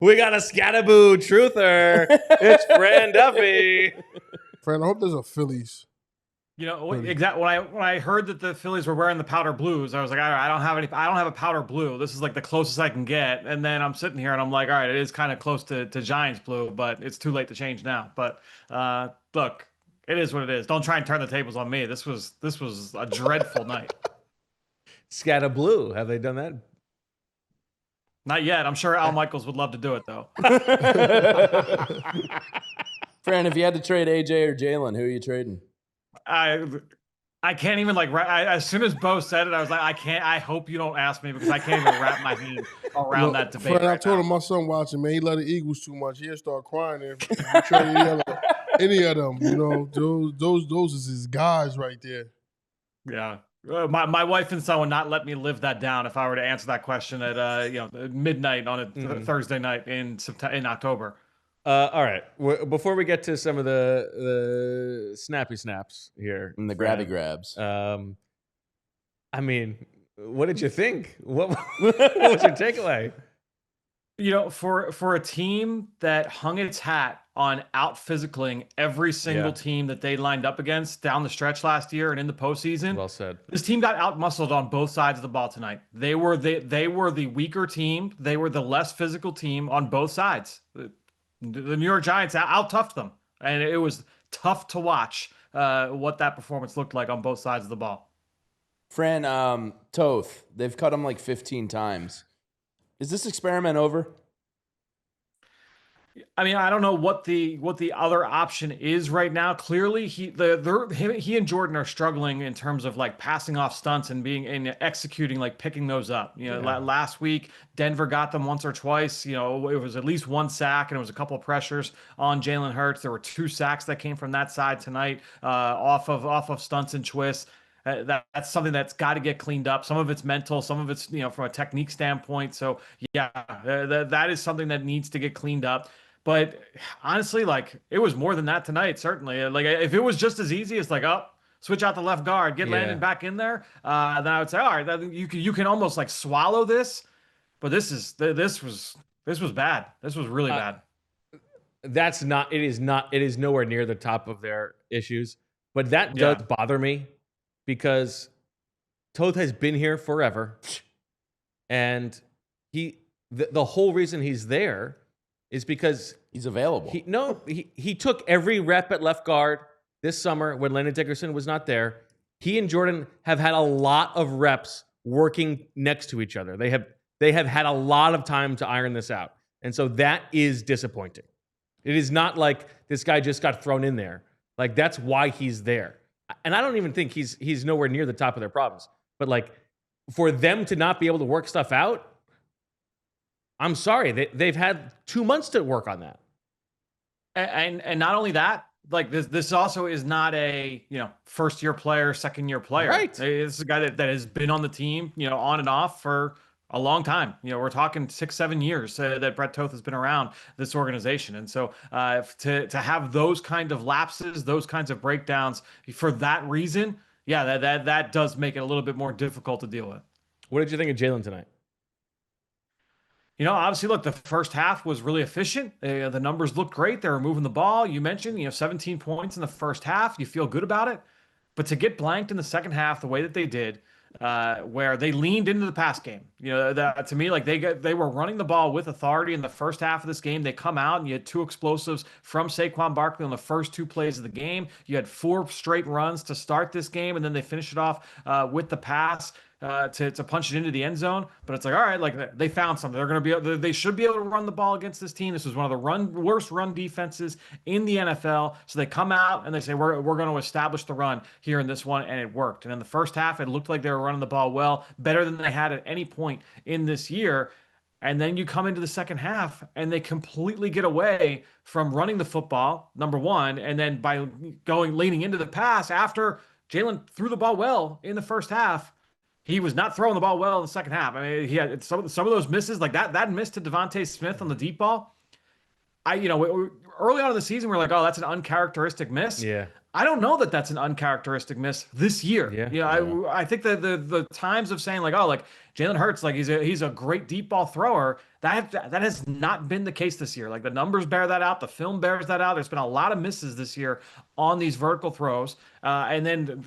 We got a Skibiddy truther. It's Fran Duffy. Fran, I hope there's a Phillies. You know, exactly. When I heard that the Phillies were wearing the powder blues, I was like, all right, I don't have a powder blue. This is like the closest I can get. And then I'm sitting here and I'm like, all right, it is kind of close to Giants blue, but it's too late to change now. But look, it is what it is. Don't try and turn the tables on me. This was a dreadful night. Skibiddy, have they done that? Not yet. I'm sure Al Michaels would love to do it though. Fran, if you had to trade AJ or Jalen, who are you trading? I can't even as soon as Bo said it, I was like, I can't. I hope you don't ask me because I can't even wrap my head around that debate. Fran, I told him my son watching, man, he love the Eagles too much. He'll start crying if you trade any of them. You know, those is his guys right there. Yeah. My wife and son would not let me live that down if I were to answer that question at midnight on a Thursday night in October. All right. Before we get to some of the snappy snaps here and the grabby grabs, I mean, what did you think? What was your takeaway? You know, for a team that hung its hat on out physicaling every single team that they lined up against down the stretch last year and in the postseason. Well said. This team got out muscled on both sides of the ball tonight. They were the weaker team. They were the less physical team on both sides. The New York Giants out-toughed them, and it was tough to watch what that performance looked like on both sides of the ball. Fran, Toth, they've cut him like 15 times. Is this experiment over? I mean, I don't know what the other option is right now. Clearly, he and Jordan are struggling in terms of like passing off stunts and executing, like picking those up. You know, last week Denver got them once or twice. You know, it was at least one sack and it was a couple of pressures on Jalen Hurts. There were 2 sacks that came from that side tonight, off of stunts and twists. That's something that's got to get cleaned up. Some of it's mental, some of it's from a technique standpoint. So yeah, that is something that needs to get cleaned up. But honestly, like it was more than that tonight. Certainly, like if it was just as easy as like, switch out the left guard, get Landon back in there, then I would say, all right, you can almost like swallow this. But this was bad. This was really bad. It is nowhere near the top of their issues. But that does bother me because Toth has been here forever, and the whole reason he's there is because he's available. He took every rep at left guard this summer when Landon Dickerson was not there. He and Jordan have had a lot of reps working next to each other. They have had a lot of time to iron this out. And so that is disappointing. It is not like this guy just got thrown in there. Like that's why he's there. And I don't even think he's nowhere near the top of their problems. But like for them to not be able to work stuff out, I'm sorry. They've had 2 months to work on that. And not only that, like this also is not a first year player, second year player. Right. This is a guy that has been on the team, on and off for a long time. We're talking 6-7 years that Brett Toth has been around this organization. And so to have those kind of lapses, those kinds of breakdowns for that reason, that does make it a little bit more difficult to deal with. What did you think of Jalen tonight? Obviously, look, the first half was really efficient. The numbers looked great. They were moving the ball. You mentioned, 17 points in the first half. You feel good about it. But to get blanked in the second half the way that they did, where they leaned into the pass game, that to me, like they were running the ball with authority in the first half of this game. They come out and you had 2 explosives from Saquon Barkley on the first 2 plays of the game. You had 4 straight runs to start this game, and then they finished it off with the pass. To punch it into the end zone, but it's like, all right, like they found something. They should be able to run the ball against this team. This was one of the worst run defenses in the NFL. So they come out and they say, we're going to establish the run here in this one, and it worked. And in the first half, it looked like they were running the ball well, better than they had at any point in this year. And then you come into the second half and they completely get away from running the football, number one, and then by leaning into the pass after Jalen threw the ball well in the first half. He was not throwing the ball well in the second half. I mean, he had some of those misses, like that miss to Devontae Smith on the deep ball. early on in the season, we're like, oh, that's an uncharacteristic miss. Yeah. I don't know that that's an uncharacteristic miss this year. Yeah. I think that the times of saying like, oh, like Jalen Hurts, like he's a great deep ball thrower, that has not been the case this year. Like the numbers bear that out, the film bears that out. There's been a lot of misses this year on these vertical throws, and then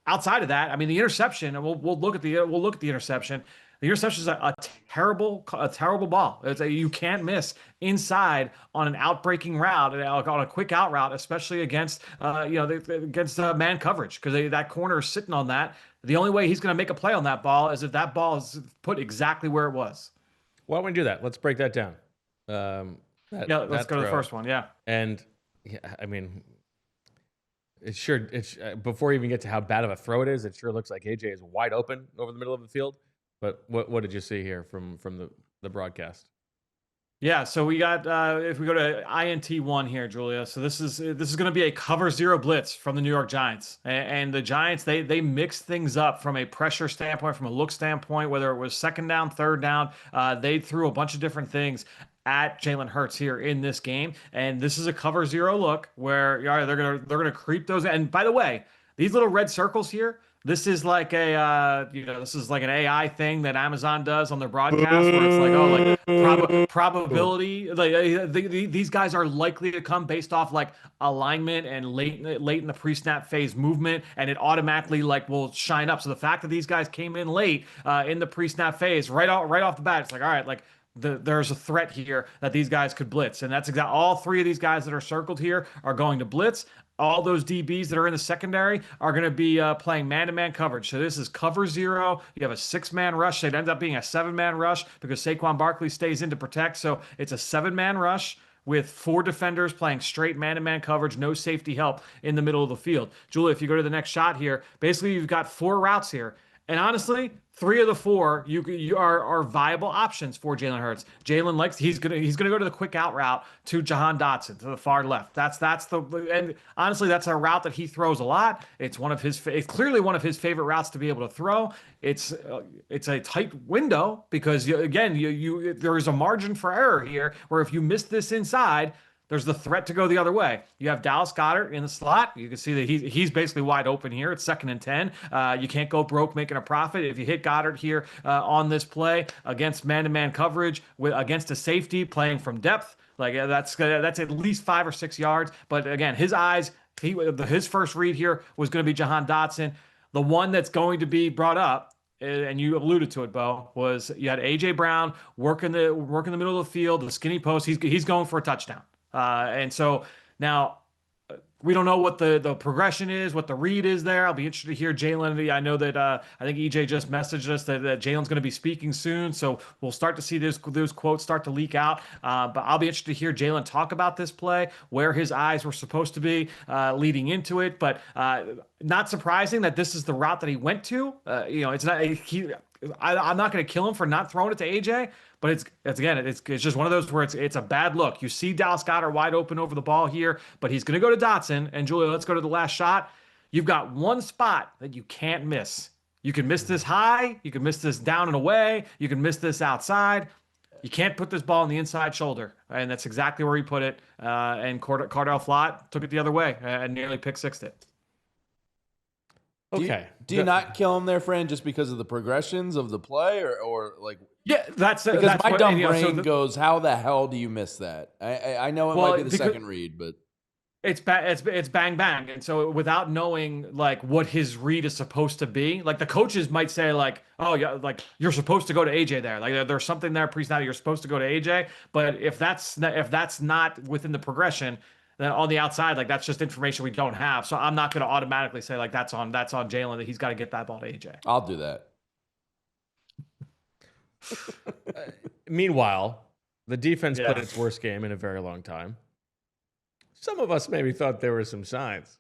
outside of that, I mean, the interception, and we'll look at the interception. The interception is a terrible ball. You can't miss inside on an outbreaking route, on a quick out route, especially against man coverage, because that corner is sitting on that. The only way he's going to make a play on that ball is if that ball is put exactly where it was. Why don't we do that? Let's break that down. Let's go to the first one. Yeah. And I mean, it's before you even get to how bad of a throw it is, it sure looks like AJ is wide open over the middle of the field. But what did you see here from the broadcast? Yeah, so we got if we go to INT1 here, Julia. So this is going to be a cover zero blitz from the New York Giants, and the Giants they mix things up from a pressure standpoint, from a look standpoint. Whether it was second down, third down, they threw a bunch of different things at Jalen Hurts here in this game, and this is a cover zero look where they're gonna creep those. And by the way, these little red circles here. This is like this is like an AI thing that Amazon does on their broadcast, where it's like, oh, like probability. Like these guys are likely to come based off like alignment and late in the pre-snap phase movement, and it automatically like will shine up. So the fact that these guys came in late in the pre-snap phase, right off the bat, it's like, all right, like. There's a threat here that these guys could blitz, and that's exactly all three of these guys that are circled here are going to blitz. All those DBs that are in the secondary are going to be playing man-to-man coverage. So this is cover zero. You have a 6-man rush. It ends up being a 7-man rush because Saquon Barkley stays in to protect. So it's a 7-man rush with 4 defenders playing straight man-to-man coverage, no safety help in the middle of the field. Julia, if you go to the next shot here, basically you've got 4 routes here. And honestly, 3 of the 4 you are viable options for Jalen Hurts. Jalen he's gonna go to the quick out route to Jahan Dotson to the far left. And honestly that's a route that he throws a lot. It's clearly one of his favorite routes to be able to throw. It's a tight window because there is a margin for error here where if you miss this inside, there's the threat to go the other way. You have Dallas Goedert in the slot. You can see that he's basically wide open here. It's 2nd and 10. You can't go broke making a profit. If you hit Goedert here on this play against man-to-man coverage against a safety playing from depth, like that's at least 5 or 6 yards. But again, his first read here was going to be Jahan Dotson. The one that's going to be brought up, and you alluded to it, Bo, was you had AJ Brown working the middle of the field, the skinny post. He's going for a touchdown. And so now we don't know what the progression is, what the read is there. I'll be interested to hear Jalen. I know that I think EJ just messaged us that Jalen's going to be speaking soon. So we'll start to see those quotes start to leak out. But I'll be interested to hear Jalen talk about this play, where his eyes were supposed to be leading into it. But not surprising that this is the route that he went to. It's not I'm not going to kill him for not throwing it to AJ, but it's just one of those where it's a bad look. You see Dallas Goedert wide open over the ball here, but he's going to go to Dotson. And Julia, let's go to the last shot. You've got one spot that you can't miss. You can miss this high, you can miss this down and away, you can miss this outside. You can't put this ball on the inside shoulder, and that's exactly where he put it. And Cardell Flott took it the other way and nearly pick-sixed it. Okay. Do you not kill him there, Fran, just because of the progressions of the play, or like? Yeah, that's my dumb brain goes, how the hell do you miss that? I know it might be the second read, but it's bang bang, and so without knowing like what his read is supposed to be, like the coaches might say like, oh yeah, like you're supposed to go to AJ there, like there's something there pre-snap you're supposed to go to AJ, but if that's not within the progression. Then on the outside, like that's just information we don't have. So I'm not going to automatically say like that's on Jalen that he's got to get that ball to AJ. I'll do that. Meanwhile, the defense played its worst game in a very long time. Some of us maybe thought there were some signs.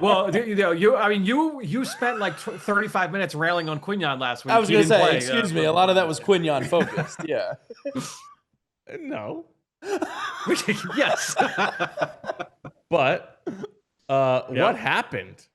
Well, you spent like 35 minutes railing on Quinyon last week. I was going to say, excuse me, a lot of that was Quinyon focused. Yeah. No. Yes. But what happened?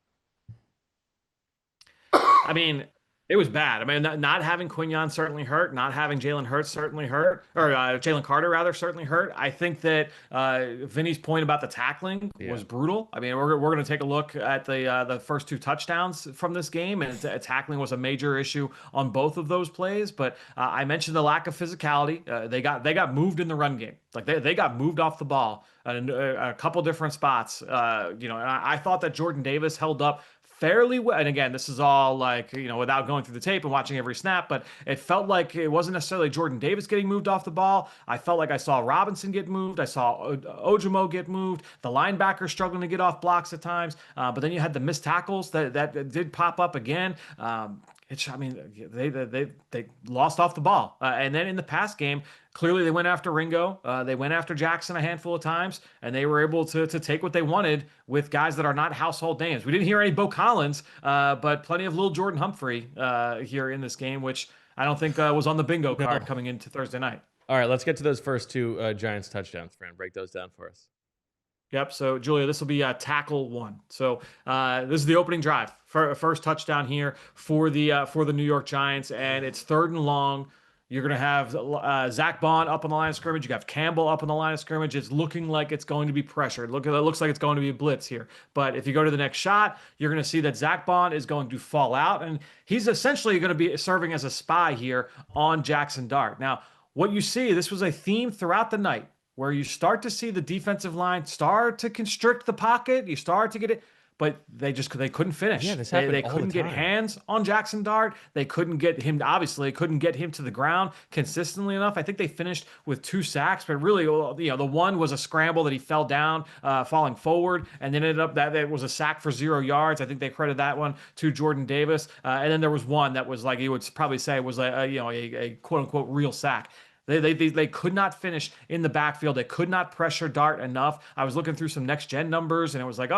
I mean, It was bad. I mean, not having Quinyon certainly hurt. Not having Jalen Hurts certainly hurt, or Jalen Carter rather certainly hurt. I think that Vinny's point about the tackling was brutal. I mean, we're going to take a look at the first 2 touchdowns from this game, and tackling was a major issue on both of those plays. But I mentioned the lack of physicality. They got moved in the run game. Like they got moved off the ball in a couple different spots. And I thought that Jordan Davis held up fairly well. And again, this is all like, without going through the tape and watching every snap, but it felt like it wasn't necessarily Jordan Davis getting moved off the ball. I felt like I saw Robinson get moved. I saw Ojimo get moved. The linebacker struggling to get off blocks at times. But then you had the missed tackles that did pop up again. They lost off the ball. And then in the pass game, clearly they went after Ringo. They went after Jaxxxxin a handful of times, and they were able to take what they wanted with guys that are not household names. We didn't hear any Bo Collins, but plenty of little Jordan Humphrey here in this game, which I don't think was on the bingo card coming into Thursday night. All right, let's get to those first 2 Giants touchdowns, Fran. Break those down for us. Yep. So, Julia, this will be tackle 1. So this is the opening drive. First touchdown here for the New York Giants, and it's 3rd and long. You're going to have Zach Bond up on the line of scrimmage. You have Campbell up on the line of scrimmage. It's looking like it's going to be pressure. It looks like it's going to be a blitz here. But if you go to the next shot, you're going to see that Zach Bond is going to fall out, and he's essentially going to be serving as a spy here on Jaxxxxin Dart. Now, what you see, this was a theme throughout the night, where you start to see the defensive line start to constrict the pocket. You start to get it, but they couldn't finish. Yeah, this happened They all couldn't the get time. hands on Jaxxxxin Dart. They couldn't get him, obviously, couldn't get him to the ground consistently enough. I think they finished with 2 sacks, but really, the one was a scramble that he fell down, falling forward, and then ended up that it was a sack for 0 yards. I think they credit that one to Jordan Davis. And then there was one that was like, you would probably say was a quote unquote real sack. They could not finish in the backfield. They could not pressure Dart enough. I was looking through some next gen numbers, and it was like,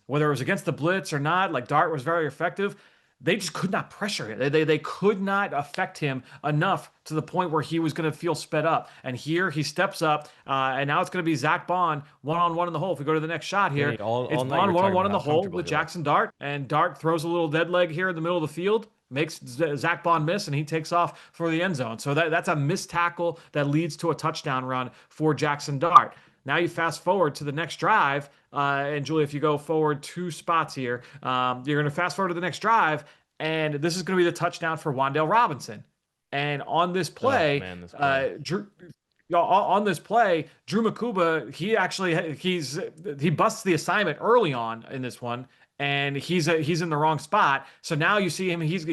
whether it was against the blitz or not, like Dart was very effective. They just could not pressure it. They could not affect him enough to the point where he was going to feel sped up. And here he steps up, and now it's going to be Zach Bond one-on-one in the hole. If we go to the next shot here, it's Bond one-on-one in the hole with Jaxxxxin Dart, and Dart throws a little dead leg here in the middle of the field, makes Zach Bond miss, and he takes off for the end zone. So that's a missed tackle that leads to a touchdown run for Jaxxxxin Dart. Now you fast forward to the next drive, and Julie, if you go forward 2 spots here, you're going to fast forward to the next drive, and this is going to be the touchdown for Wan'Dale Robinson. And on this play, Drew Makuba, he busts the assignment early on in this one, and he's in the wrong spot. So now you see him. He's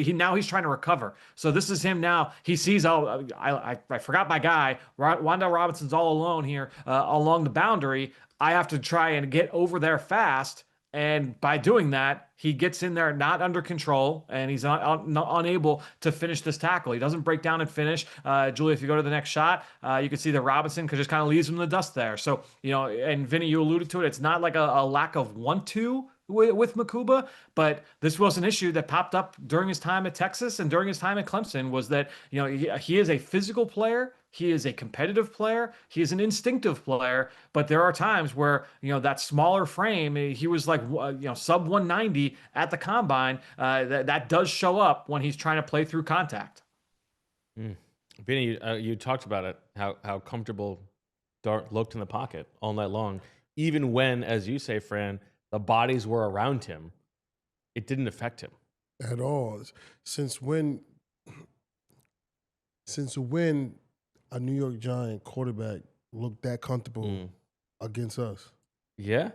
trying to recover. So this is him now. He sees, I forgot my guy. Wan'Dale Robinson's all alone here along the boundary. I have to try and get over there fast. And by doing that, he gets in there not under control, and he's unable to finish this tackle. He doesn't break down and finish. Julie, if you go to the next shot, you can see that Robinson just kind of leaves him in the dust there. So, and Vinny, you alluded to it. It's not like a lack of want-to with Makuba, but this was an issue that popped up during his time at Texas and during his time at Clemson, was that, he is a physical player. He is a competitive player. He is an instinctive player, but there are times where, that smaller frame, he was like, sub 190 at the combine. That does show up when he's trying to play through contact. Vinny, you talked about it, how comfortable Dart looked in the pocket all night long. Even when, as you say, Fran, the bodies were around him, it didn't affect him at all. Since when a New York Giant quarterback looked that comfortable against us? Yeah,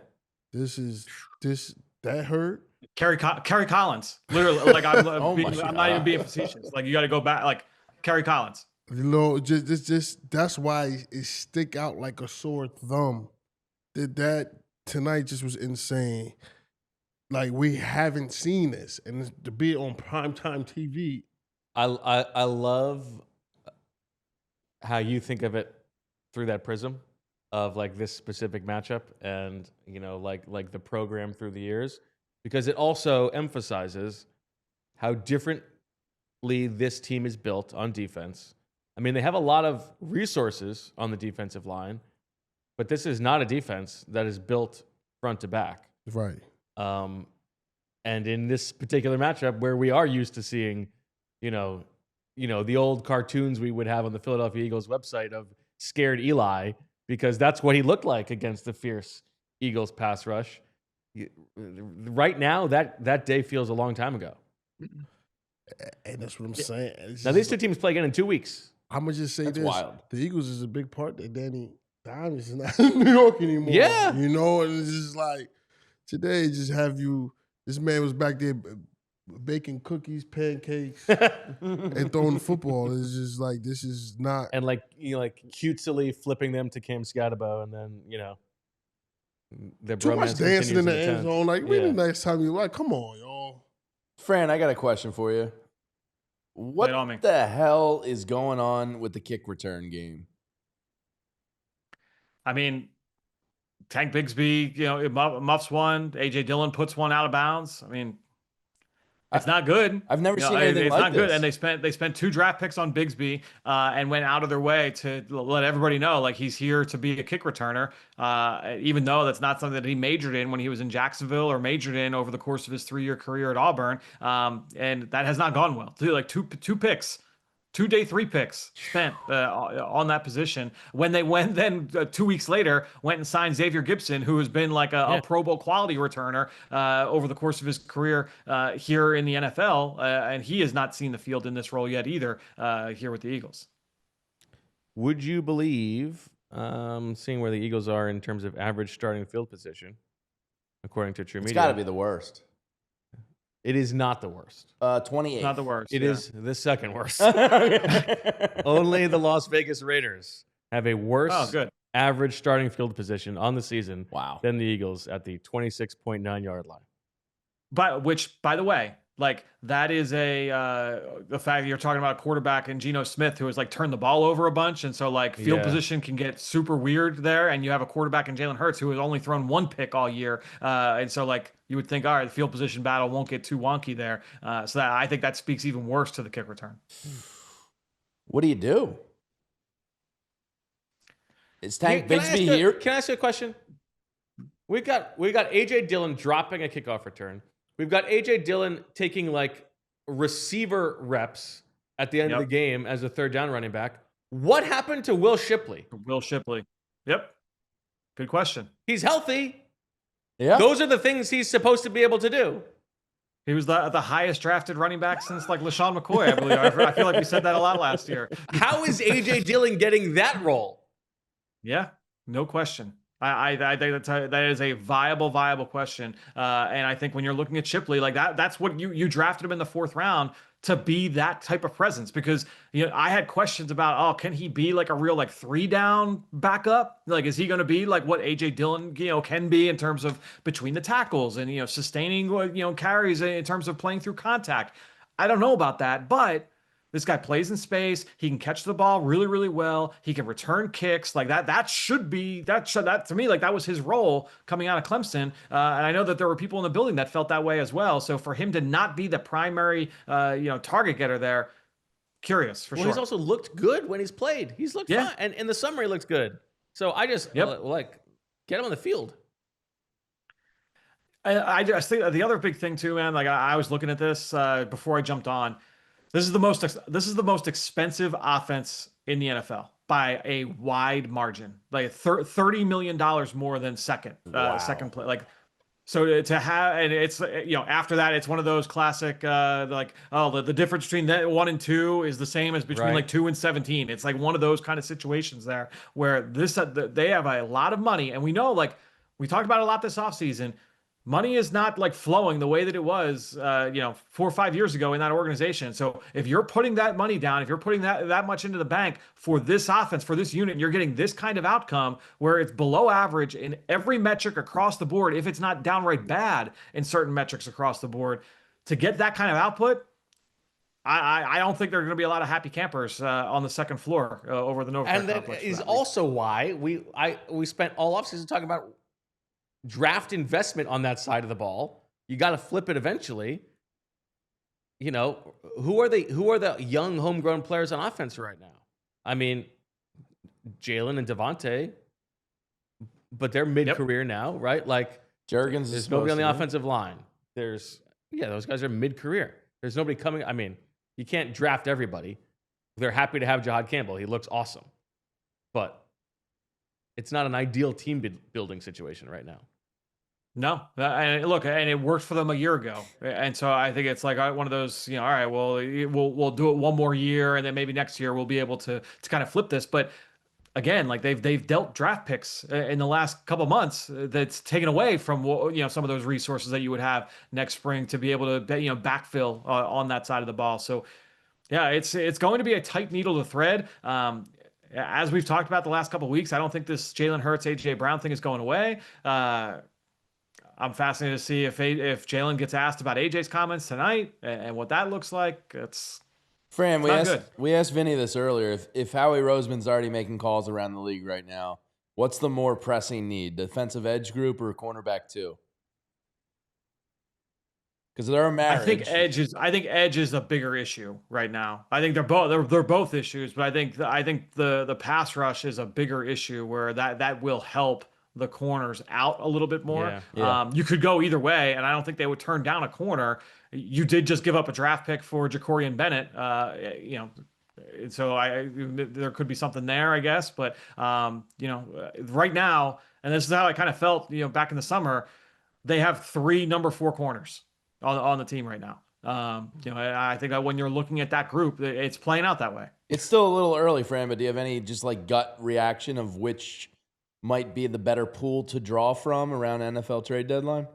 that hurt. Kerry Collins, literally, like I'm not even being facetious. Like, you got to go back, like Kerry Collins. Just that's why it stick out like a sore thumb. That tonight just was insane. Like, we haven't seen this, and to be on primetime TV. I love how you think of it through that prism of like this specific matchup, and like the program through the years, because it also emphasizes how differently this team is built on defense. I mean, they have a lot of resources on the defensive line, but this is not a defense that is built front to back. Right. And in this particular matchup, where we are used to seeing the old cartoons we would have on the Philadelphia Eagles website of scared Eli, because that's what he looked like against the fierce Eagles pass rush. Right now, that day feels a long time ago. And that's what I'm saying. It's Now, just these two teams play again in 2 weeks. I'm gonna just say That's this: wild. the Eagles is a big part that Danny Dimes is not in New York anymore. Yeah. And it's just like today, just have you. This man was back there baking cookies, pancakes, and throwing the football. It's just like this is not. And cutesily flipping them to Cam Scadabo, and then the Too much bromance dancing in the continues end tent. zone. Like, really, Yeah. next time you like, come on, y'all. Fran, I got a question for you. What Lay it on me. the hell is going on with the kick return game? I mean, Tank Bigsby, muffs one. AJ Dillon puts one out of bounds. I mean, it's not good. I've never seen anything it's like not good. this. And they spent 2 draft picks on Bigsby and went out of their way to let everybody know like he's here to be a kick returner. Even though that's not something that he majored in when he was in Jacksonville or majored in over the course of his 3-year career at Auburn. And that has not gone well. Like two picks. 2 day 3 picks spent on that position when they went then 2 weeks later went and signed Xavier Gibson, who has been like a Pro Bowl quality returner over the course of his career here in the NFL. And he has not seen the field in this role yet either here with the Eagles. Would you believe, seeing where the Eagles are in terms of average starting field position, according to True It's Media? got to be the worst. It is not the worst. 28. Not the worst. It is the second worst. Only the Las Vegas Raiders have a worse average starting field position on the season than the Eagles at the 26.9 yard line. By the way, like that is the fact that you're talking about a quarterback in Geno Smith who has like turned the ball over a bunch, and so like field position can get super weird there, and you have a quarterback in Jalen Hurts who has only thrown 1 pick all year, and so like you would think, all right, the field position battle won't get too wonky there. So that I think that speaks even worse to the kick return. What do you do? Is Tank Bigsby here? Can I ask you a question? We got AJ Dillon dropping a kickoff return. We've got AJ Dillon taking like receiver reps at the end of the game as a 3rd down running back. What happened to Will Shipley? Will Shipley. Yep. Good question. He's healthy. Yeah. Those are the things he's supposed to be able to do. He was the highest drafted running back since like LaShawn McCoy, I believe. I feel like we said that a lot last year. How is AJ Dillon getting that role? Yeah, no question. I think that is a viable question. And I think when you're looking at Shipley, like that's what you drafted him in the 4th round to be that type of presence, because I had questions about, can he be like a real like 3-down backup? Like, is he going to be like what AJ Dillon can be in terms of between the tackles and sustaining carries in terms of playing through contact? I don't know about that, but this guy plays in space. He can catch the ball really, really well. He can return kicks like that. That to me, like that was his role coming out of Clemson. And I know that there were people in the building that felt that way as well. So for him to not be the primary, target getter there, curious for sure. He's also looked good when he's played. He's looked fine, and in the summer he looked good. So I just get him on the field. I just think the other big thing too, man. Like I was looking at this before I jumped on. This is the most expensive offense in the NFL by a wide margin, like $30 million more than second play. Like, so to have, and it's after that, it's one of those classic the difference between that 1 and 2 is the same as between like 2 and 17. It's like one of those kind of situations there where they have a lot of money, and we know, like we talked about it a lot this offseason. Money is not like flowing the way that it was, 4 or 5 years ago in that organization. So if you're putting that money down, if you're putting that much into the bank for this offense, for this unit, and you're getting this kind of outcome where it's below average in every metric across the board, if it's not downright bad in certain metrics across the board, to get that kind of output, I don't think there are going to be a lot of happy campers on the second floor over the Nova. And that is also why we spent all offseason talking about draft investment on that side of the ball. You got to flip it eventually. Who are the young homegrown players on offense right now? I mean, Jalen and Devontae, but they're mid-career now, right? Like Juergens there's nobody on the offensive line. Those guys are mid-career. There's nobody coming. I mean, You can't draft everybody. They're happy to have Jahad Campbell. He looks awesome. But it's not an ideal team building situation right now. No, and look, and it worked for them a year ago, and so I think it's like one of those, all right, well, we'll do it one more year, and then maybe next year we'll be able to kind of flip this. But again, like they've dealt draft picks in the last couple months that's taken away from some of those resources that you would have next spring to be able to backfill on that side of the ball. So yeah, it's going to be a tight needle to thread. As we've talked about the last couple of weeks, I don't think this Jalen Hurts, AJ Brown thing is going away. I'm fascinated to see if Jalen gets asked about AJ's comments tonight and what that looks like. Fran, good. we asked Vinny this earlier. If Howie Roseman's already making calls around the league right now, what's the more pressing need, defensive edge group or cornerback 2? Because they're a marriage. I think edge is a bigger issue right now. I think they're both issues, but I think the pass rush is a bigger issue where that will help the corners out a little bit more. Yeah. You could go either way, and I don't think they would turn down a corner. You did just give up a draft pick for Jacorian Bennett, so there could be something there, I guess. But right now, and this is how I kind of felt, back in the summer, they have 3 number 4 corners on the team right now. I think that when you're looking at that group, it's playing out that way. It's still a little early, Fran, but do you have any just like gut reaction of which might be the better pool to draw from around NFL trade deadline?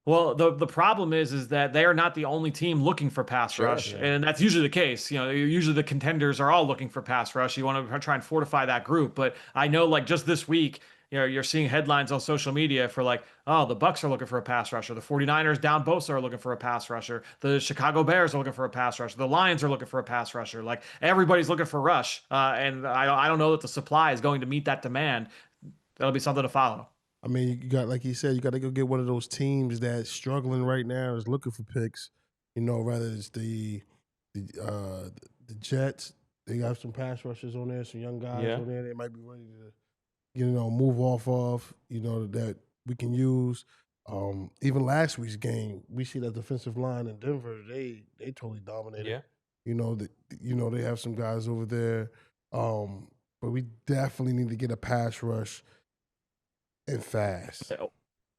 Well, the problem is that they are not the only team looking for pass rush, and that's usually the case. Usually the contenders are all looking for pass rush. You want to try and fortify that group, but I know, like, just this week, you're seeing headlines on social media for like, oh, the Bucs are looking for a pass rusher. The 49ers down Bosa are looking for a pass rusher. The Chicago Bears are looking for a pass rusher. The Lions are looking for a pass rusher. Like, everybody's looking for rush. And I don't know that the supply is going to meet that demand. That'll be something to follow. I mean, you got, like you said, you got to go get one of those teams that's struggling right now, is looking for picks. Whether it's the Jets, they got some pass rushers on there, some young guys on there. They might be ready to, move off of, that we can use. Even last week's game, we see that defensive line in Denver. They totally dominated. Yeah. They have some guys over there, but we definitely need to get a pass rush. And fast.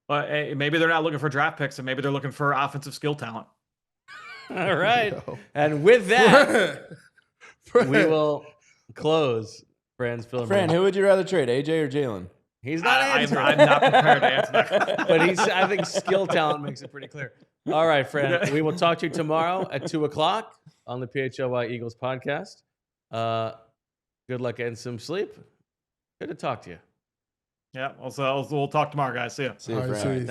Maybe they're not looking for draft picks, and maybe they're looking for offensive skill talent. All right. And with that, we will close Fran's film. Fran, who would you rather trade, AJ or Jalen? He's not answering. I'm not prepared to answer that. But I think skill talent makes it pretty clear. All right, Fran. We will talk to you tomorrow at 2:00 on the PHLY Eagles podcast. Good luck getting some sleep. Good to talk to you. Yeah, we'll talk tomorrow, guys. See ya. See you, Fran.